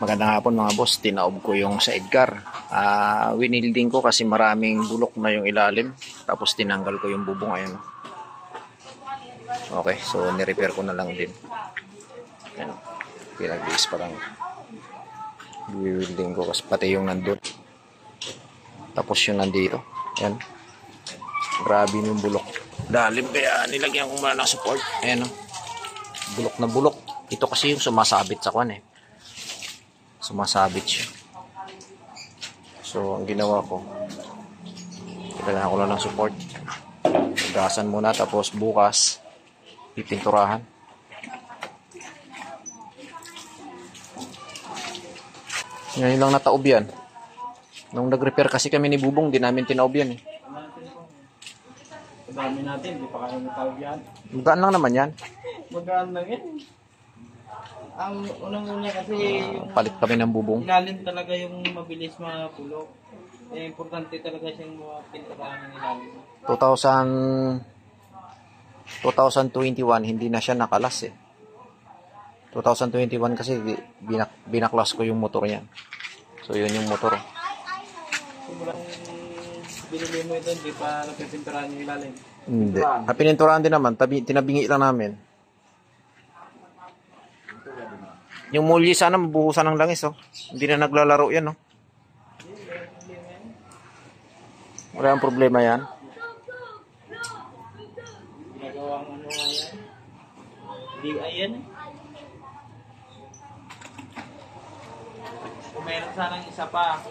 Magandang hapon mga boss, tinaob ko yung sa Edgar. Winilding ko kasi maraming bulok na yung ilalim. Tapos tinanggal ko yung bubong, ayan. Okay, so nirepair ko na lang din. Ayan, pinag-iis pa lang. Winilding ko kasi pati yung nandun. Tapos yung nandito, ayan. Grabe yung bulok. Lalim kaya nilagyan ko muna ng support. Ayan o, bulok na bulok. Ito kasi yung sumasabit sa kwan eh. Sumasabit siya. So, ang ginawa ko, kailangan ko lang ng support. Gasan muna, tapos bukas, pipinturahan. Ngayon lang nataob yan. Nung nag-repair kasi kami ni Bubong, di namin tinaob yan eh. Dami natin, di pa kaya natawag yan. Magaan lang naman yan. Magaan lang yan. Ang unang-una kasi yung Palit kami ng bubong. ilalim talaga yung mabilis mapulok. Eh, importante talaga siyang mapinturahan ng ilalim. 2021, hindi na siya nakalas eh. 2021 kasi binaklas ko yung motor niyan. So, yun yung motor. Simulang binili mo ito, di pa napipinturahan yung ilalim. Hindi. Pininturahan din naman, tinabingi lang namin. Yung mulyi sana mabuhusan ng langis oh. Hindi na naglalaro yan oh. Wala ang problema yan. Ginagawang ano nga yan. DI yan eh. Kung meron sanang isa pa.